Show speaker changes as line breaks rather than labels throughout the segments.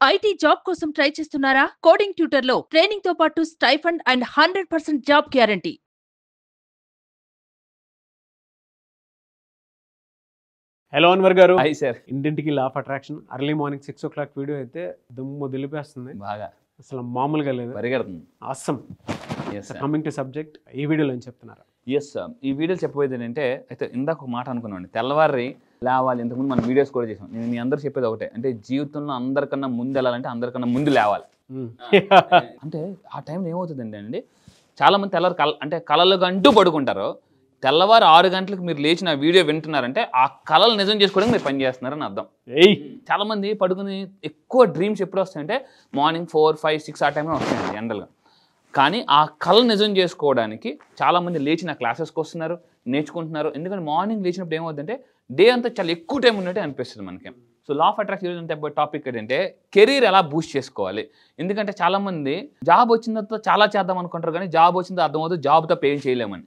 IT job కోసం try చేస్తున్నారా? Coding ట్యూటర్లో ట్రైనింగ్ తో పాటు stipend and 100% job guarantee.
Hello Anwar గారు.
Hi sir.
ఇంటింటికి law of attraction early morning 6 o'clock video అయితే దుమ్ము దులిపేస్తుంది.
బాగా
అసలు మామూలుగా లేదు,
పరిగెడుతుంది.
Awesome.
Yes sir.
Coming to subject, ఈ వీడియోలో ఏం చెప్తున్నారు?
ఎస్ సార్, ఈ వీడియోలు చెప్పబోయేది ఏంటంటే, అయితే ఇందాక ఒక మాట అనుకున్నాను, తెల్లవారి లేవాలి. ఇంతకుముందు మనం వీడియోస్ కూడా చేసాం. నేను మీ అందరూ చెప్పేది ఒకటే, అంటే జీవితంలో అందరికన్నా ముందు వెళ్ళాలంటే అందరికన్నా ముందు లేవాలి. అంటే ఆ టైంలో ఏమవుతుందండి అండి, చాలామంది తెల్లవారు అంటే కళలు గంటూ పడుకుంటారు. తెల్లవారు 6 గంటలకు మీరు లేచిన వీడియో వింటున్నారంటే ఆ కళలు నిజం చేసుకోవడానికి మీరు పని చేస్తున్నారని అర్థం. చాలామంది పడుకుని ఎక్కువ డ్రీమ్స్ ఎప్పుడు వస్తాయంటే మార్నింగ్ 4, 5, 6 ఆ టైంలో వస్తాయండి జనరల్గా. కానీ ఆ కళ నిజం చేసుకోవడానికి చాలామంది లేచి నా క్లాసెస్కి వస్తున్నారు, నేర్చుకుంటున్నారు. ఎందుకంటే మార్నింగ్ లేచినప్పుడు ఏమవుతుందంటే డే అంతా చాలా ఎక్కువ టైం ఉన్నట్టే అనిపిస్తుంది మనకి. సో లా ఆఫ్ అట్రాక్షన్ అంటే టాపిక్ ఏంటంటే కెరీర్ ఎలా బూస్ట్ చేసుకోవాలి. ఎందుకంటే చాలామంది జాబ్ వచ్చిన తర్వాత చాలా చేద్దాం అనుకుంటారు, కానీ జాబ్ వచ్చిన తర్వాత అర్థమవుతుంది జాబ్ తప్ప ఏం చేయలేమని.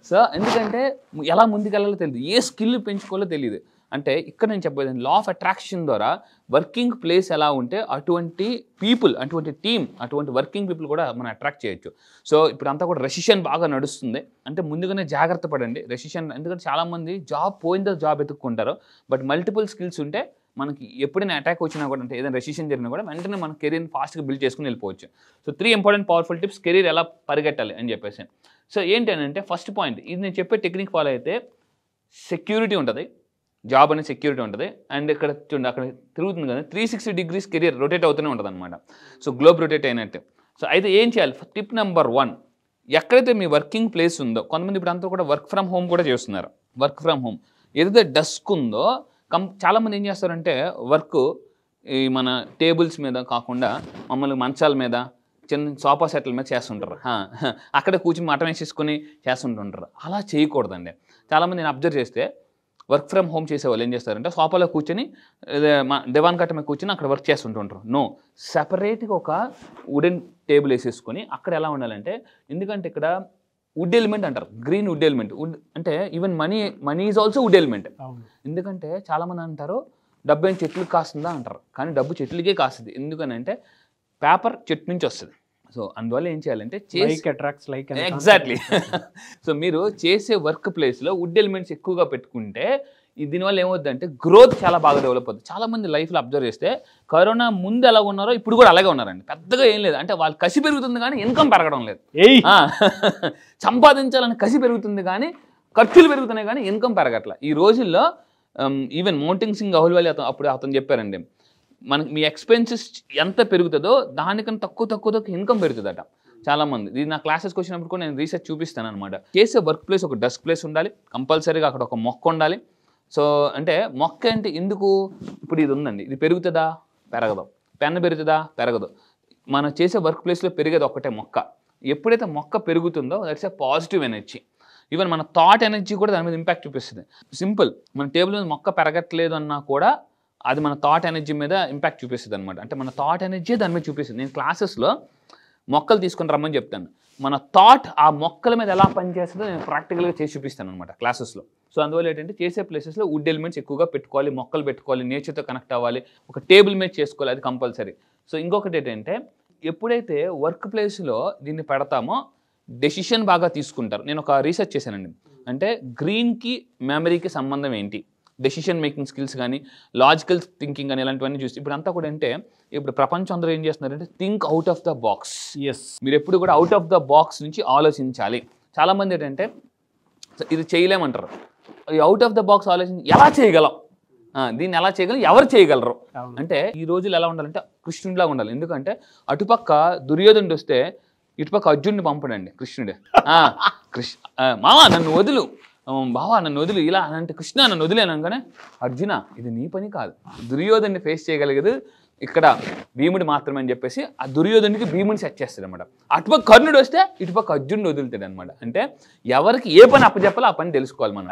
సో ఎందుకంటే ఎలా ముందుకెళ్ళాలో తెలియదు, ఏ స్కిల్ పెంచుకోవాలో తెలియదు. అంటే ఇక్కడ నేను చెప్పేది లా ఆఫ్ అట్రాక్షన్ ద్వారా వర్కింగ్ ప్లేస్ ఎలా ఉంటే అటువంటి పీపుల్, అటువంటి టీమ్, అటువంటి వర్కింగ్ పీపుల్ కూడా మనం అట్రాక్ట్ చేయొచ్చు. సో ఇప్పుడు అంతా కూడా రెసిషన్ బాగా నడుస్తుంది. అంటే ముందుగానే జాగ్రత్త పడండి రెసిషన్. ఎందుకంటే చాలామంది జాబ్ పోయిన జాబ్ ఎత్తుక్కుంటారు. బట్ మల్టిపుల్ స్కిల్స్ ఉంటే మనకి ఎప్పుడైనా అటాక్ వచ్చినా కూడా, అంటే ఏదైనా రెసిషన్ జరిగినా కూడా వెంటనే మన కెరీర్ని ఫాస్ట్గా బిల్డ్ చేసుకుని వెళ్ళిపోవచ్చు. So 3 important powerful tips career ఎలా పరిగెట్టాలి అని చెప్పేసి. సో ఏంటంటే ఫస్ట్ పాయింట్, ఇది నేను చెప్పే టెక్నిక్ ఫాలో అయితే సెక్యూరిటీ ఉంటుంది, జాబ్ అనేది సెక్యూరిటీ ఉంటుంది. అండ్ ఇక్కడ చూడండి అక్కడ తిరుగుతుంది కదా, 360 degrees కెరీర్ రొటేట్ అవుతూనే ఉంటుంది అనమాట. సో గ్లోబ్ రొటేట్ అయినట్టు. సో అయితే ఏం చేయాలి? టిప్ నెంబర్ 1, ఎక్కడైతే మీ వర్కింగ్ ప్లేస్ ఉందో, కొంతమంది ఇప్పుడు అంతా కూడా వర్క్ ఫ్రమ్ హోమ్ కూడా చేస్తున్నారు. వర్క్ ఫ్రమ్ హోమ్ ఏదైతే డెస్క్ ఉందో, చాలామంది ఏం చేస్తారంటే వర్క్ ఈ మన టేబుల్స్ మీద కాకుండా మమ్మల్ని మంచాల మీద, చిన్న సోఫా సెట్ల మీద చేస్తుంటారు. అక్కడ కూర్చుని మటన్ వేసేసుకొని చేస్తుంటుంటారు. అలా చేయకూడదండి. చాలామంది నేను అబ్జర్వ్ చేస్తే వర్క్ ఫ్రమ్ హోమ్ చేసేవాళ్ళు ఏం చేస్తారంటే సోఫాలో కూర్చొని దివాన్ కట్ట మీద కూర్చొని అక్కడ వర్క్ చేస్తుంటుంటారు. నో, సెపరేట్గా ఒక వుడెన్ టేబుల్ వేసేసుకొని అక్కడ ఎలా ఉండాలంటే, ఎందుకంటే ఇక్కడ వుడ్ ఎలిమెంట్ అంటారు, గ్రీన్ వుడ్ ఎలిమెంట్. వుడ్ అంటే even money is also would element. ఎందుకంటే చాలామంది అంటారు డబ్బు ఏం చెట్లకు కాస్తుందా అంటారు, కానీ డబ్బు చెట్లకే కాస్తుంది. ఎందుకనంటే పేపర్ చెట్టు నుంచి వస్తుంది. సో అందువల్ల ఏం చేయాలంటే ఎగ్జాక్ట్లీ. సో మీరు చేసే వర్క్ ప్లేస్లో వుడ్ ఎలిమెంట్స్ ఎక్కువగా పెట్టుకుంటే దీనివల్ల ఏమవుతుందంటే గ్రోత్ చాలా బాగా డెవలప్ అవుతుంది. చాలామంది లైఫ్లో అబ్జర్వ్ చేస్తే కరోనా ముందు ఎలా ఉన్నారో ఇప్పుడు కూడా అలాగే ఉన్నారండి. పెద్దగా ఏం లేదు, అంటే వాళ్ళు కసి పెరుగుతుంది కానీ ఇన్కమ్ పెరగడం లేదు. సంపాదించాలని కసి పెరుగుతుంది కానీ ఖర్చులు పెరుగుతున్నాయి కానీ ఇన్కమ్ పెరగట్ల. ఈ రోజుల్లో ఈవెన్ మౌంటైన్ సింగ్ అహుల్వాలి అప్పుడు అతను చెప్పారండి, మనకి మీ ఎక్స్పెన్సెస్ ఎంత పెరుగుతుందో దానికన్నా తక్కువ ఇన్కమ్ పెరుగుతుందట. చాలామంది ఇది నా క్లాసెస్కి వచ్చినప్పుడు కూడా నేను రీసెర్చ్ చూపిస్తాను అనమాట. చేసే వర్క్ ప్లేస్ ఒక డెస్క్ ప్లేస్ ఉండాలి, కంపల్సరీగా అక్కడ ఒక మొక్క ఉండాలి. సో అంటే మొక్క అంటే ఎందుకు, ఇప్పుడు ఇది ఉందండి, ఇది పెరుగుతుందా? పెరగదు. పెన్ను పెరుగుతుందా? పెరగదు. మనం చేసే వర్క్ ప్లేస్లో పెరిగేది ఒక్కటే మొక్క. ఎప్పుడైతే మొక్క పెరుగుతుందో that's a positive energy. Even మన థాట్ ఎనర్జీ కూడా దాని మీద ఇంపాక్ట్ చూపిస్తుంది. సింపుల్, మన టేబుల్ మీద మొక్క పెరగట్లేదు అన్నా కూడా అది మన థాట్ ఎనర్జీ మీద ఇంపాక్ట్ చూపిస్తుంది అనమాట. అంటే మన థాట్ ఎనర్జీ దాని మీద చూపిస్తుంది. నేను క్లాసెస్లో మొక్కలు తీసుకొని రమ్మని చెప్తాను. మన థాట్ ఆ మొక్కల మీద ఎలా పనిచేస్తుందో నేను ప్రాక్టికల్గా చేసి చూపిస్తాను అనమాట క్లాసెస్లో. సో అందువల్ల ఏంటంటే చేసే ప్లేసెస్లో వుడ్ ఎలిమెంట్స్ ఎక్కువగా పెట్టుకోవాలి, మొక్కలు పెట్టుకోవాలి, నేచర్తో కనెక్ట్ అవ్వాలి, ఒక టేబుల్ మీద చేసుకోవాలి, అది కంపల్సరీ. సో ఇంకొకటి ఏంటంటే ఎప్పుడైతే వర్క్ ప్లేస్లో దీన్ని పెడతామో డెసిషన్ బాగా తీసుకుంటారు. నేను ఒక రీసెర్చ్ చేశానండి, అంటే గ్రీన్కి మెమరీకి సంబంధం ఏంటి, డెసిషన్ మేకింగ్ స్కిల్స్ కానీ లాజికల్ థింకింగ్ కానీ ఇలాంటివన్నీ చూస్తే ఇప్పుడు అంతా కూడా అంటే ఇప్పుడు ప్రపంచం అందరూ ఏం చేస్తున్నారంటే think out of the box. మీరు ఎప్పుడు కూడా అవుట్ ఆఫ్ ద బాక్స్ నుంచి ఆలోచించాలి. చాలామంది ఏంటంటే ఇది చేయలేమంటారు, ఈ అవుట్ ఆఫ్ ద బాక్స్ ఆలోచించి ఎలా చేయగలం, దీన్ని ఎలా చేయగలం, ఎవరు చేయగలరు అంటే ఈ రోజులు ఎలా ఉండాలంటే కృష్ణుడిలాగా ఉండాలి. ఎందుకంటే అటుపక్క దుర్యోధనుడు వస్తే ఇటుపక్క అర్జునుడిని పంపడండి కృష్ణుడు. మావా నన్ను వదులు, బావా నన్ను వదులు, ఇలా అంటే కృష్ణ నన్ను వదిలేనగానే అర్జున ఇది నీ పని కాదు, దుర్యోధన్ని ఫేస్ చేయగలిగేది ఇక్కడ భీముడు మాత్రమే అని చెప్పేసి ఆ దుర్యోధనుడికి భీముని సెట్ చేస్తాడు అనమాట. అటుపక్క కర్ణుడు వస్తే ఇటుపక్క అర్జునుడు వదులుతాడు అనమాట. అంటే ఎవరికి ఏ పని అప్పచెప్పాలో ఆ పని తెలుసుకోవాలి మనం.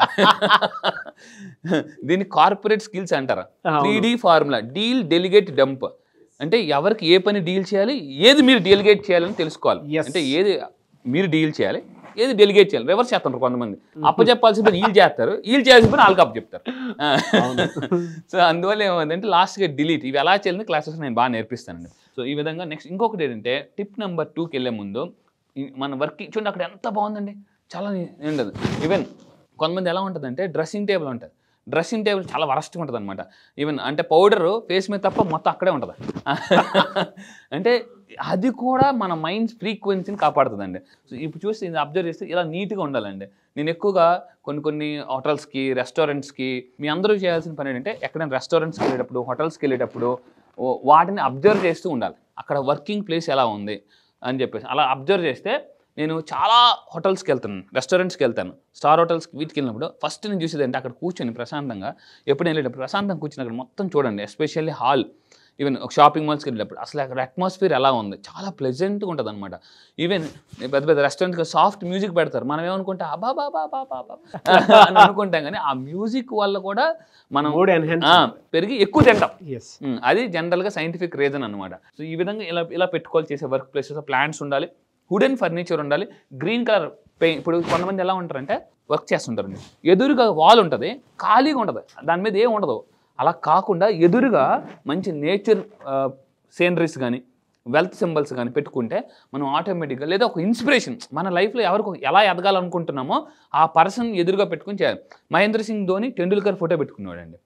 దీన్ని కార్పొరేట్ స్కిల్స్ అంటారు. 3D formula, deal, delegate, dump. అంటే ఎవరికి ఏ పని డీల్ చేయాలి, ఏది మీరు డెలిగేట్ చేయాలని తెలుసుకోవాలి. అంటే ఏది మీరు డీల్ చేయాలి, ఏది డెలిగేట్ చేయాలి, రివర్స్ చేస్తారు కొంతమంది. అప్పచెప్పాల్సి పని వీళ్ళు చేస్తారు, వీళ్ళు చేయాల్సిన పని వాళ్ళకి అప్పచెప్తారు. సో అందువల్ల ఏమైందంటే లాస్ట్గా డిలీట్ ఇవి ఎలా చేయాలని క్లాసెస్ నేను బాగా నేర్పిస్తానండి. సో ఈ విధంగా నెక్స్ట్ ఇంకొకటి ఏంటంటే టిప్ నెంబర్ 2కి వెళ్ళే ముందు మన వర్క్ చూడండి అక్కడ ఎంత బాగుందండి, చాలా ఉండదు. ఈవెన్ కొంతమంది ఎలా ఉంటుందంటే డ్రెస్సింగ్ టేబుల్ ఉంటుంది, డ్రెస్సింగ్ టేబుల్ చాలా వరస్ట్గా ఉంటుంది అనమాట. ఈవెన్ అంటే పౌడరు ఫేస్ మీద తప్ప మొత్తం అక్కడే ఉంటుంది. అంటే అది కూడా మన మైండ్ ఫ్రీక్వెన్సీని కాపాడుతుందండి. సో ఇప్పుడు చూసి ఇది అబ్జర్వ్ చేస్తే ఇలా నీట్గా ఉండాలండి. నేను ఎక్కువగా కొన్ని హోటల్స్కి, రెస్టారెంట్స్కి మీ అందరూ చేయాల్సిన పని ఏంటంటే ఎక్కడైనా రెస్టారెంట్స్కి వెళ్ళేటప్పుడు, హోటల్స్కి వెళ్ళేటప్పుడు వాటిని అబ్జర్వ్ చేస్తూ ఉండాలి. అక్కడ వర్కింగ్ ప్లేస్ ఎలా ఉంది అని చెప్పేసి అలా అబ్జర్వ్ చేస్తే నేను చాలా హోటల్స్కి వెళ్తాను, రెస్టారెంట్స్కి వెళ్తాను, స్టార్ హోటల్స్కి వీటికి వెళ్ళినప్పుడు ఫస్ట్ నేను చూసేది అంటే అక్కడ కూర్చొని ప్రశాంతంగా ఎప్పుడు వెళ్ళేటప్పుడు ప్రశాంతంగా కూర్చొని అక్కడ మొత్తం చూడండి. ఎస్పెషల్లీ హాల్, ఈవెన్ ఒక షాపింగ్ మాల్స్కి వెళ్ళేటప్పుడు అసలు అక్కడ అట్మాస్ఫియర్ ఎలా ఉంది, చాలా ప్లెజెంట్గా ఉంటుంది అనమాట. ఈవెన్ పెద్ద పెద్ద రెస్టారెంట్స్కి సాఫ్ట్ మ్యూజిక్ పెడతారు, మనం ఏమనుకుంటే అబ్బా బాబా బాబా అని అనుకుంటాం, కానీ ఆ మ్యూజిక్ వల్ల కూడా మనం పెరిగి ఎక్కువ తింటాం. అది జనరల్గా సైంటిఫిక్ రీజన్ అనమాట. సో ఈ విధంగా ఇలా పెట్టుకోవాలి చేసే వర్క్ ప్లేసెస్. ప్లాంట్స్ ఉండాలి, వుడెన్ ఫర్నిచర్ ఉండాలి, గ్రీన్ కలర్ పెయింట్. ఇప్పుడు కొంతమంది ఎలా ఉంటారంటే వర్క్ చేస్తుంటారండి, ఎదురుగా వాల్ ఉంటుంది, ఖాళీగా ఉంటుంది, దాని మీద ఏం ఉండదు. అలా కాకుండా ఎదురుగా మంచి నేచర్ సీనరీస్ కానీ వెల్త్ సింబల్స్ కానీ పెట్టుకుంటే మనం ఆటోమేటిక్గా లేదా ఒక ఇన్స్పిరేషన్ మన లైఫ్లో ఎవరికి ఎలా ఎదగాలనుకుంటున్నామో ఆ పర్సన్ ఎదురుగా పెట్టుకుని చేయాలి. మహేంద్ర సింగ్ ధోని టెండూల్కర్ ఫోటో పెట్టుకున్నాడండి,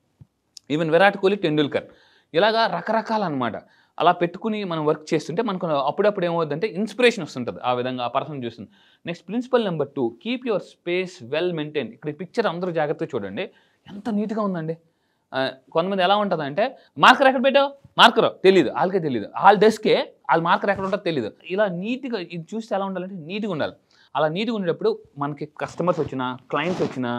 ఈవెన్ విరాట్ కోహ్లీ టెండూల్కర్, ఇలాగా రకరకాలు అనమాట. అలా పెట్టుకుని మనం వర్క్ చేస్తుంటే మనకు అప్పుడప్పుడు ఏమవుతుందంటే ఇన్స్పిరేషన్ వస్తుంటుంది, ఆ విధంగా ఆ పర్సన్ చూస్తుంది. Next principal number 2, keep your space well maintain. ఇక్కడ ఈ పిక్చర్ అందరూ జాగ్రత్తగా చూడండి, ఎంత నీట్గా ఉందండి. కొంతమంది ఎలా ఉంటుందంటే మార్కర్ ఎక్కడ పెట్టావు, మార్కర్ తెలియదు, వాళ్ళకే తెలియదు, వాళ్ళ డెస్కే వాళ్ళ మార్కర్ ఎక్కడ ఉంటుందో తెలియదు. ఇలా నీట్గా ఇది చూస్తే ఎలా ఉండాలంటే నీట్గా ఉండాలి. అలా నీట్గా ఉండేటప్పుడు మనకి కస్టమర్స్ వచ్చినా, క్లయింట్స్ వచ్చినా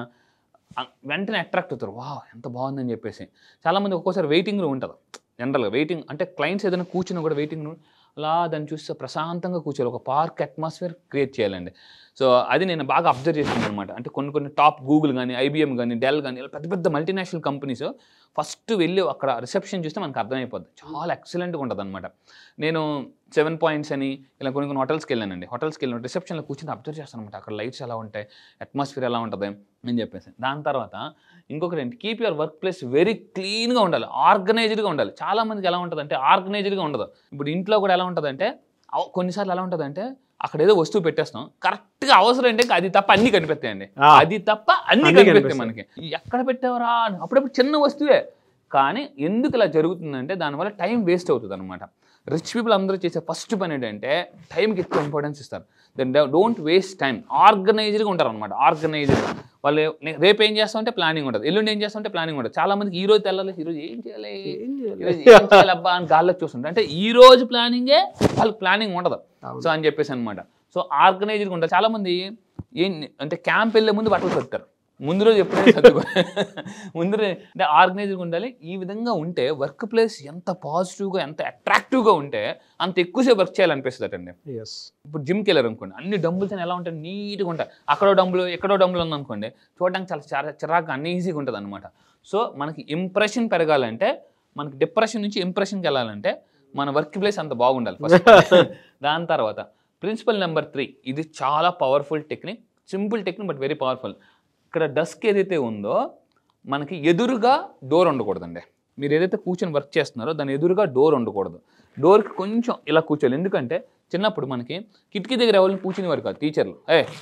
వెంటనే అట్రాక్ట్ అవుతారు, వావ్ ఎంత బాగుందని చెప్పేసి. చాలామంది ఒక్కోసారి వెయిటింగ్ రూమ్ ఉంటుంది, జనరల్గా వెయిటింగ్ అంటే క్లయింట్స్ ఏదైనా కూర్చున్నా కూడా వెయిటింగ్ రూమ్ అలా దాన్ని చూస్తే ప్రశాంతంగా కూర్చోవాలి, ఒక పార్క్ అట్మాస్ఫియర్ క్రియేట్ చేయాలండి. సో అది నేను బాగా అబ్జర్వ్ చేస్తున్నాను అనమాట. అంటే కొన్ని టాప్ గూగుల్ కానీ, IBM కానీ, డెల్ కానీ ఇలా పెద్ద పెద్ద మల్టీనేషనల్ కంపెనీస్ ఫస్ట్ వెళ్ళి అక్కడ రిసెప్షన్ చూస్తే మనకు అర్థమైపోద్ది, చాలా ఎక్సలెంట్గా ఉంటుంది అనమాట. నేను 7 పాయింట్స్ అని ఇలా కొన్ని హోటల్స్కి వెళ్ళానండి. హోటల్స్కి వెళ్ళిన రిసెప్షన్లో కూర్చొని అబ్జర్వ్ చేస్తాను అనమాట, అక్కడ లైట్స్ ఎలా ఉంటాయి, అట్మాస్ఫియర్ ఎలా ఉంటుంది అని చెప్పేసి. దాని తర్వాత ఇంకొకటి ఏంటి, keep your work place very క్లీన్గా ఉండాలి, ఆర్గనైజ్డ్గా ఉండాలి. చాలామందికి ఎలా ఉంటుంది అంటే ఆర్గనైజ్డ్గా ఉండదు. ఇప్పుడు ఇంట్లో కూడా ఎలా ఉంటుందంటే కొన్నిసార్లు ఎలా ఉంటుందంటే అక్కడ ఏదో వస్తువు పెట్టేస్తాం, కరెక్ట్గా అవసరం అంటే అది తప్ప అన్నీ కనిపిస్తాయండి, అది తప్ప అన్నీ కనిపిస్తాయి మనకి. ఎక్కడ పెట్టేవరా అప్పుడప్పుడు చిన్న వస్తువే, కానీ ఎందుకు ఇలా జరుగుతుందంటే దానివల్ల టైం వేస్ట్ అవుతుంది అనమాట. రిచ్ పీపుల్ అందరూ చేసే ఫస్ట్ పని ఏంటంటే టైంకి ఎక్కువ ఇంపార్టెన్స్ ఇస్తారు. దెన్ డోంట్ వేస్ట్ టైం, ఆర్గనైజ్డ్గా ఉంటారు అనమాట. ఆర్గనైజ్డ్గా వాళ్ళు రేపు ఏం చేస్తామంటే ప్లానింగ్ ఉంటుంది, ఎల్లుండి ఏం చేస్తామంటే ప్లానింగ్ ఉంటుంది. చాలా మందికి ఈ రోజు తెల్లాలి, ఈరోజు ఏం చేయాలి అబ్బా అని గాల్లోకి చూస్తుంటారు, అంటే ఈ రోజు ప్లానింగే వాళ్ళకి ప్లానింగ్ ఉండదు. సో అని చెప్పేసి అనమాట. సో ఆర్గనైజ్డ్గా ఉంటారు. చాలా మంది ఏం అంటే క్యాంప్ వెళ్ళే ముందు బట్టలు సర్దుతారు, ముందు రోజు ఎప్పుడైనా సర్దుకో ముందు అంటే ఆర్గనైజ్డ్గా ఉండాలి. ఈ విధంగా ఉంటే వర్క్ ప్లేస్ ఎంత పాజిటివ్గా, ఎంత అట్రాక్టివ్గా ఉంటే అంత ఎక్కువసేపు వర్క్ చేయాలనిపిస్తుంది అండి. ఇప్పుడు జిమ్కి వెళ్ళారు అనుకోండి, అన్ని డంబుల్స్ అని ఎలా ఉంటాయి, నీట్గా ఉంటాయి. అక్కడో డంబులు ఎక్కడో డంబులు ఉందనుకోండి, చూడడానికి చాలా చిరాగ్గా అన్ఈజీగా ఉంటుంది అనమాట. సో మనకి ఇంప్రెషన్ పెరగాలంటే, మనకి డిప్రెషన్ నుంచి ఇంప్రెషన్కి వెళ్ళాలంటే మన వర్క్ ప్లేస్ అంత బాగుండాలి ఫస్ట్. దాని తర్వాత ప్రిన్సిపల్ నెంబర్ 3, ఇది చాలా powerful technique, simple technique but very powerful. ఇక్కడ డస్క్ ఏదైతే ఉందో మనకి ఎదురుగా డోర్ ఉండకూడదండి. మీరు ఏదైతే కూర్చొని వర్క్ చేస్తున్నారో దాని ఎదురుగా డోర్ ఉండకూడదు. డోర్కి కొంచెం ఇలా కూర్చోవాలి. ఎందుకంటే చిన్నప్పుడు మనకి కిటికీ దగ్గర ఎవరిని కూర్చునేవారు కాదు టీచర్లు,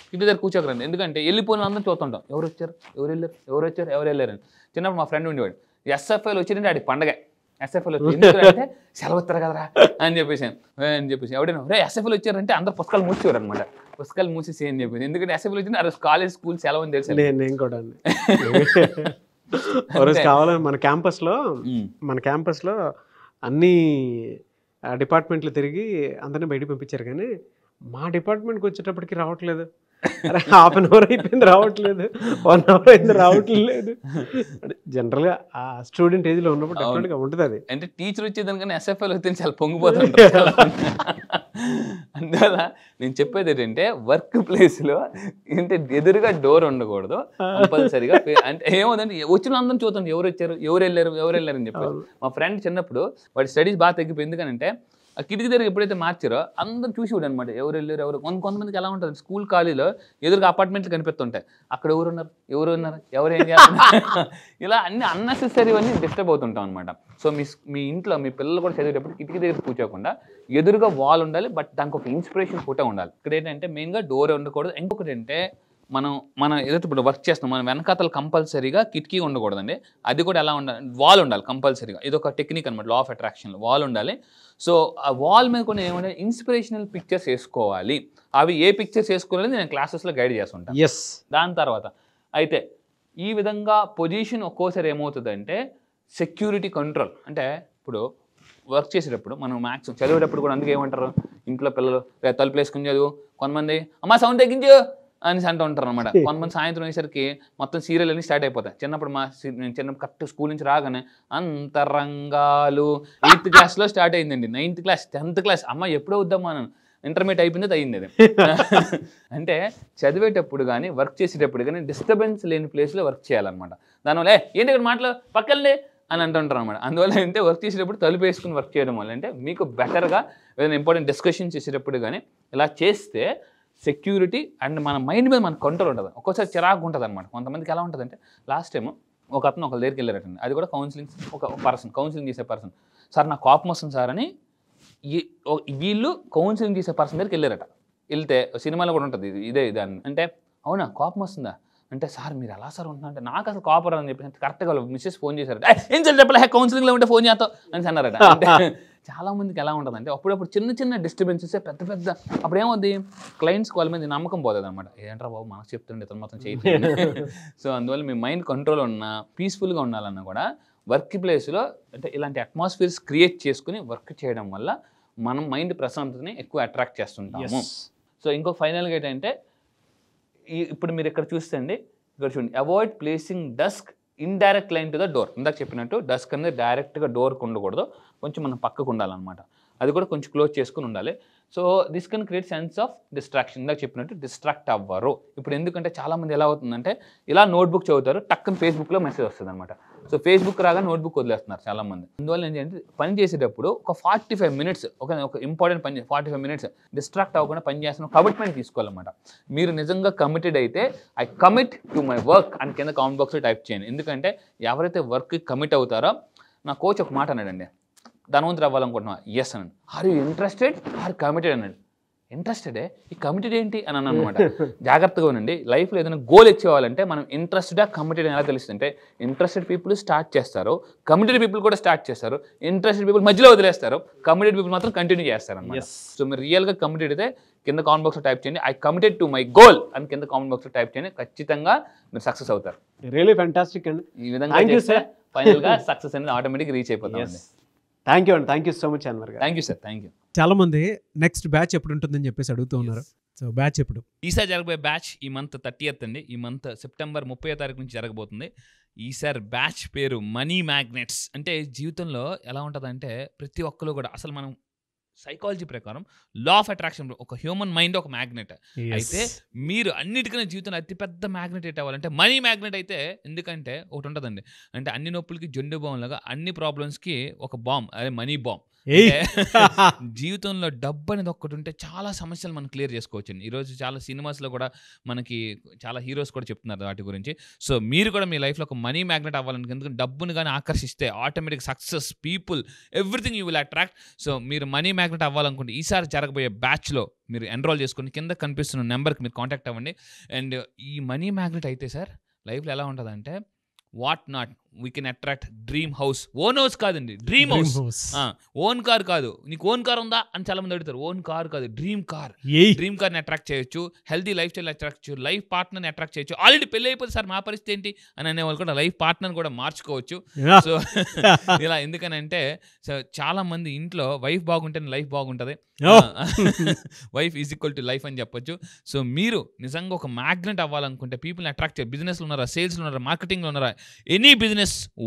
కిటికీ దగ్గర కూర్చోకరండి. ఎందుకంటే వెళ్ళిపోయిన అందరం చూస్తుంటాం, ఎవరు వచ్చారు, ఎవరు వెళ్ళారు, ఎవరు వచ్చారు, ఎవరు వెళ్ళారని. చిన్నప్పుడు మా ఫ్రెండ్ ఉండేవాడు, SFIలు వచ్చిందంటే ఆడికి పండగ. SFIలు వచ్చి ఎందుకంటే సెలవు ఇస్తారు కదరా అని చెప్పేసి ఎవడైనా SFIలు వచ్చారంటే అందరు పుస్తకాలు మూసేవారు అనమాట. పుస్తకాలు మూసేసి అని చెప్పేసి, ఎందుకంటే SFIలు వచ్చిన ఆ రోజు కాలేజ్ స్కూల్ సెలవు అని తెలిసి
నేను కూడా కావాలని మన క్యాంపస్లో అన్ని డిపార్ట్మెంట్లు తిరిగి అందరినీ బయటకు పంపించారు, కానీ మా డిపార్ట్మెంట్కి వచ్చేటప్పటికి రావట్లేదు. అరే ½ an hour అయిపోయింది రావట్లేదు, 1 hour అయింది రావట్లేదు. జనరల్గా ఆ స్టూడెంట్ ఏజ్లో ఉన్నప్పుడు డెఫినెట్గా ఉంటుంది అది.
అంటే టీచర్ వచ్చేదానికన్నా SFIలు వస్తే చాలా పొంగిపోతుంటారు. అందువల్ల నేను చెప్పేది ఏంటంటే వర్క్ ప్లేస్లో ఏంటంటే ఎదురుగా డోర్ ఉండకూడదు కంపల్సరీగా. అంటే ఏమవుతుందంటే వచ్చిన అందరం చూద్దాం ఎవరు వచ్చారు, ఎవరు వెళ్ళారు అని చెప్పి. మా ఫ్రెండ్ చిన్నప్పుడు వాడి స్టడీస్ బాగా తగ్గిపోయింది, ఎందుకంటే ఆ కిటికీ దగ్గర ఎప్పుడైతే మార్చారో అందరూ చూసి కూడా అనమాట ఎవరు వెళ్ళారు ఎవరు. కొంతమందికి ఎలా ఉంటుంది స్కూల్ కాలేజీలో ఎదురుగా అపార్ట్మెంట్లు కనిపిస్తుంటాయి, అక్కడ ఎవరు ఉన్నారు ఎవరు ఏం చేస్తున్నారు ఇలా అన్ని అన్నెసెసరీ అన్నీ డిస్టర్బ్ అవుతుంటాం అనమాట. సో మీ ఇంట్లో మీ పిల్లలు కూడా చదివేటప్పుడు కిటికీ దగ్గర కూర్చోకుండా ఎదురుగా వాల్ ఉండాలి, బట్ దానికి ఒక ఇన్స్పిరేషన్ ఫోటో ఉండాలి. ఇక్కడ ఏంటంటే మెయిన్గా డోర్ ఉండకూడదు. ఇంకొకటి అంటే మనం ఏదైతే ఇప్పుడు వర్క్ చేస్తున్నాం మనం వెనకాతలు కంపల్సరీగా కిటికీ ఉండకూడదండి. అది కూడా ఎలా ఉండాలి, వాల్ ఉండాలి కంపల్సరీగా. ఇది ఒక టెక్నిక్ అనమాట, లా ఆఫ్ అట్రాక్షన్లో వాల్ ఉండాలి. సో ఆ వాల్ మీద కొన్ని ఏమంటే ఇన్స్పిరేషనల్ పిక్చర్స్ వేసుకోవాలి. అవి ఏ పిక్చర్స్ వేసుకోవాలని నేను క్లాసెస్లో గైడ్ చేస్తుంటాను. దాని తర్వాత అయితే ఈ విధంగా పొజిషన్ ఒక్కోసారి ఏమవుతుందంటే సెక్యూరిటీ కంట్రోల్. అంటే ఇప్పుడు వర్క్ చేసేటప్పుడు మనం మ్యాథ్స్ చదివేటప్పుడు కూడా అందుకే ఏమంటారు ఇంట్లో పిల్లలు తలుపులు వేసుకుని చదువు, కొంతమంది అమ్మ సౌండ్ తగ్గించు అని అంటూ ఉంటారు అనమాట. కొంతమంది సాయంత్రం అయ్యేసరికి మొత్తం సీరియల్ అన్ని స్టార్ట్ అయిపోతాయి. చిన్నప్పుడు నేను చిన్నప్పుడు కరెక్ట్ స్కూల్ నుంచి రాగానే అంతరంగాలు 8th క్లాస్లో స్టార్ట్ అయిందండి. 9th క్లాస్ 10th క్లాస్ అమ్మ ఎప్పుడో వద్దామా అని ఇంటర్మీడియట్ అయిపోయింది అయింది అది. అంటే చదివేటప్పుడు కానీ వర్క్ చేసేటప్పుడు కానీ డిస్టర్బెన్స్ లేని ప్లేస్లో వర్క్ చేయాలన్నమాట. దానివల్ల ఏంటి ఇక్కడ మాటలు పక్కనే అని అంటుంటారు అనమాట. అందువల్ల ఏంటంటే వర్క్ చేసేటప్పుడు తలుపు వేసుకుని వర్క్ చేయడం వల్ల అంటే మీకు బెటర్గా ఏదైనా ఇంపార్టెంట్ డిస్కషన్ చేసేటప్పుడు కానీ ఇలా చేస్తే సెక్యూరిటీ అండ్ మన మైండ్ మీద మన కంట్రోల్ ఉంటుంది. ఒక్కోసారి చిరాకు ఉంటుంది అనమాట. కొంతమందికి ఎలా ఉంటుందంటే లాస్ట్ టైం ఒక అతను ఒకరి దగ్గరికి వెళ్ళారటండి. అది కూడా కౌన్సిలింగ్ చేసే పర్సన్. సార్ నాకు కోపం వస్తుంది సార్ అని వీళ్ళు కౌన్సిలింగ్ చేసే పర్సన్ దగ్గరికి వెళ్ళారట. వెళ్తే సినిమాలో కూడా ఉంటుంది ఇదే అని అంటే అవునా కోపం వస్తుందా అంటే సార్ మీరు ఎలా సార్ ఉంటున్నా అంటే నాకు అసలు కోపం అని చెప్పి కరెక్ట్గా మిస్సెస్ ఫోన్ చేశారట. ఏం సార్ చెప్పలే కౌన్సిలింగ్లో ఉంటే ఫోన్ చేస్తావు అని అన్నారట. అంటే చాలా మందికి ఎలా ఉంటుంది అంటే అప్పుడప్పుడు చిన్న డిస్టర్బెన్సెస్ పెద్ద అప్పుడు ఏమవుద్ది క్లయింట్స్కి వాళ్ళ మీద నమ్మకం పోతుంది అనమాట. ఏంట్రా బాబు మనకు చెప్తుండే ఇతను మొత్తం చేయట్లేదు. సో అందువల్ల మీ మైండ్ కంట్రోల్ ఉన్నా పీస్ఫుల్గా ఉండాలన్నా కూడా వర్క్ ప్లేస్లో అంటే ఇలాంటి అట్మాస్ఫియర్స్ క్రియేట్ చేసుకుని వర్క్ చేయడం వల్ల మనం మైండ్ ప్రశాంతతని ఎక్కువ అట్రాక్ట్ చేస్తుంటాము. సో ఇంకో ఫైనల్గా ఏంటంటే ఇప్పుడు మీరు ఇక్కడ చూస్తే అండి ఇక్కడ చూడండి avoid placing dusk indirect line to the door. ఇందాక చెప్పినట్టు డస్క్ అనేది డైరెక్ట్గా డోర్కి ఉండకూడదు, కొంచెం మనం పక్కకు ఉండాలన్నమాట. అది కూడా కొంచెం క్లోజ్ చేసుకుని ఉండాలి. So this can create sense of distraction. ఇందాక చెప్పినట్టు డిస్ట్రాక్ట్ అవ్వరు. ఇప్పుడు ఎందుకంటే చాలామంది ఎలా అవుతుందంటే ఇలా నోట్బుక్ చదువుతారు, టక్కన ఫేస్బుక్లో మెసేజ్ వస్తుంది అనమాట. సో ఫేస్బుక్ రాగా నోట్బుక్ వదిలేస్తున్నారు చాలామంది. అందువల్ల ఏంటంటే పని చేసేటప్పుడు ఒక 45 minutes ఒక ఇంపార్టెంట్ పని 45 minutes డిస్ట్రాక్ట్ అవ్వకుండా పని చేస్తున్న కమిట్మెంట్ తీసుకోవాలన్నమాట. మీరు నిజంగా కమిటెడ్ అయితే I commit to my work అని కింద కామెంట్ బాక్స్లో టైప్ చేయండి. ఎందుకంటే ఎవరైతే వర్క్కి కమిట్ అవుతారో నా కోచ్ ఒక మాట అన్నాడండి, ధనవంతుడు అవ్వాలనుకుంటున్నా ఎస్ అన్నాడు. Are you interested or committed అన్నాడు. ఇంట్రెస్టెడే ఈ కమిటెడ్ ఏంటి అని అన్నాను అనమాట. జాగ్రత్తగా ఉండండి. లైఫ్లో ఏదైనా గోల్ ఇచ్చేవాళ్ళంటే మనం ఇంట్రెస్టెడా కమిటెడ్ ఎలా తెలుస్తుందంటే ఇంట్రెస్టెడ్ పీపుల్ స్టార్ట్ చేస్తారు, కమిటెడ్ పీపుల్ కూడా స్టార్ట్ చేస్తారు, ఇంట్రెస్టెడ్ పీపుల్ మధ్యలో వదిలేస్తారు, కమిటెడ్ పీపుల్ మాత్రం కంటిన్యూ చేస్తారు అనమాట. సో మీరు రియల్గా కమిటెడ్ అయితే కింద కామెంట్ బాక్స్లో టైప్ చేయండి I committed to my goal అని కింద కామెంట్ బాక్స్లో టైప్ చేయండి. ఖచ్చితంగా మీరు సక్సెస్ అవుతారు.
రియల్లీ ఫ్యాంటాస్టిక్ అండి.
ఈ విధంగా ఫైనల్గా సక్సెస్ అనేది ఆటోమేటిక్ రీచ్ అయిపోతుంది.
థ్యాంక్ యూ అండి. Thank you so much Anwar గారు.
Thank you sir. Thank you.
చాలా మంది నెక్స్ట్ బ్యాచ్ ఎప్పుడు ఉంటుందని చెప్పేసి అడుగుతూ ఉన్నారు. సో బ్యాచ్ ఎప్పుడు?
ఈసారి జరగబోయే బ్యాచ్ ఈ మంత్ 30th అండి. ఈ మంత్ సెప్టెంబర్ 30వ తారీఖు నుంచి జరగబోతుంది. ఈసారి బ్యాచ్ పేరు మనీ మ్యాగ్నెట్స్. అంటే జీవితంలో ఎలా ఉంటుందంటే ప్రతి ఒక్కరు కూడా అసలు మనం సైకాలజీ ప్రకారం లా ఆఫ్ అట్రాక్షన్ ఒక హ్యూమన్ మైండ్ ఒక మ్యాగ్నెట్. అయితే మీరు అన్నిటికన్నా జీవితంలో అతిపెద్ద మ్యాగ్నెట్ ఏంటి అవ్వాలంటే మనీ మ్యాగ్నెట్ అయితే. ఎందుకంటే ఒకటి ఉంటుందండి అంటే అన్ని నొప్పులకి జొండు బాంబ్ లాగా అన్ని ప్రాబ్లమ్స్కి ఒక బాంబ్, అదే మనీ బాంబ్. జీవితంలో డబ్బు అనేది ఒక్కటి ఉంటే చాలా సమస్యలు మనం క్లియర్ చేసుకోవచ్చు. ఈరోజు చాలా సినిమాస్లో కూడా మనకి చాలా హీరోస్ కూడా చెప్తున్నారు వాటి గురించి. సో మీరు కూడా మీ లైఫ్లో ఒక మనీ మ్యాగ్నెట్ అవ్వాలని, ఎందుకంటే డబ్బుని కానీ ఆకర్షిస్తే automatic success, people, everything you will attract. So మీరు మనీ మ్యాగ్నెట్ అవ్వాలనుకుంటే ఈసారి జరగబోయే బ్యాచ్లో మీరు ఎన్రోల్ చేసుకుని కింద కనిపిస్తున్న నెంబర్కి మీరు కాంటాక్ట్ అవ్వండి. అండ్ ఈ మనీ మ్యాగ్నెట్ అయితే సార్ లైఫ్లో ఎలా ఉంటుందంటే what not we can attract dream house. Own house కాదండి, డ్రీమ్ హౌస్. ఓన్ కార్ కాదు. నీకు ఓన్ కార్ ఉందా అని చాలా మంది అడుగుతారు. ఓన్ కార్ కాదు, డ్రీమ్ కార్. డ్రీమ్ కార్ని అట్రాక్ట్ చేయొచ్చు, హెల్తీ లైఫ్ స్టైల్ అట్రాక్ట్ చేయొచ్చు, లైఫ్ పార్ట్నర్ని అట్రాక్ట్ చేయొచ్చు. ఆల్రెడీ పెళ్ళి అయిపోతే సార్ మా పరిస్థితి ఏంటి అని అనేవాళ్ళు కూడా లైఫ్ పార్ట్నర్ని కూడా మార్చుకోవచ్చు. సో ఇలా ఎందుకనంటే సో చాలా మంది ఇంట్లో వైఫ్ బాగుంటేనే లైఫ్ బాగుంటుంది, wife is equal to life అని చెప్పొచ్చు. సో మీరు నిజంగా ఒక మ్యాగ్నెట్ అవ్వాలనుకుంటే పీపుల్ని అట్రాక్ట్ చేయాలి. బిజినెస్లో ఉన్నారా, సేల్స్లో ఉన్నారా, మార్కెటింగ్లో ఉన్నారా, any business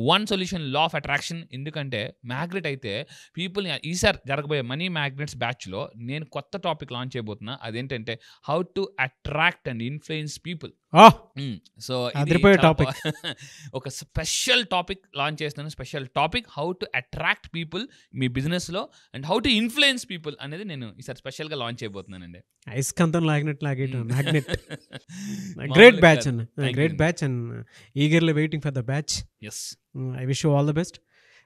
one solution law of attraction. ఎందుకంటే మ్యాగ్నెట్ అయితే పీపుల్ని ఈసారి జరగబోయే మనీ మ్యాగ్నెట్స్ బ్యాచ్లో నేను కొత్త టాపిక్ లాంచ్ చేయబోతున్నా. అదేంటంటే how to attract and influence people. So
అదిరిపోయే topic.
ఒక స్పెషల్ టాపిక్ లాంచ్ చేస్తున్నాను. Special topic how to attract people మీ బిజినెస్లో and how to influence people అనేది నేను ఈసారి స్పెషల్గా లాంచ్ చేయబోతున్నానండి.
ఐస్కంతం లాగినట్టు లాగేయటం మ్యాగ్నెట్. గ్రేట్ బ్యాచ్ అన్న, great batch and eagerly waiting for the batch.
Yes,
I wish you all the best.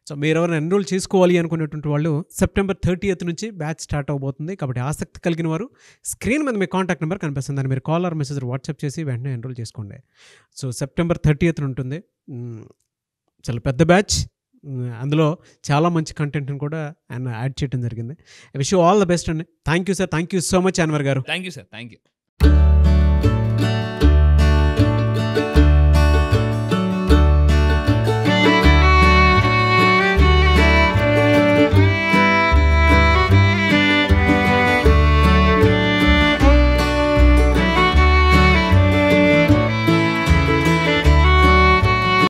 So మీరు ఎవరైనా ఎన్రోల్ చేసుకోవాలి అనుకునేటువంటి వాళ్ళు September 30th నుంచి బ్యాచ్ స్టార్ట్ అవబోతుంది. కాబట్టి ఆసక్తి కలిగిన వారు స్క్రీన్ మీద మీ కాంటాక్ట్ నెంబర్ కనిపిస్తుంది, దాన్ని మీరు కాల్ ఆర్ మెసేజ్ వాట్సాప్ చేసి వెంటనే ఎన్రోల్ చేసుకోండి. సో September 30th ఉంటుంది. చాలా పెద్ద బ్యాచ్, అందులో చాలా మంచి కంటెంట్ని కూడా ఆయన యాడ్ చేయడం జరిగింది. I wish you all the best అండి. Thank you sir, thank you so much Anwar గారు.
Thank you sir, thank you.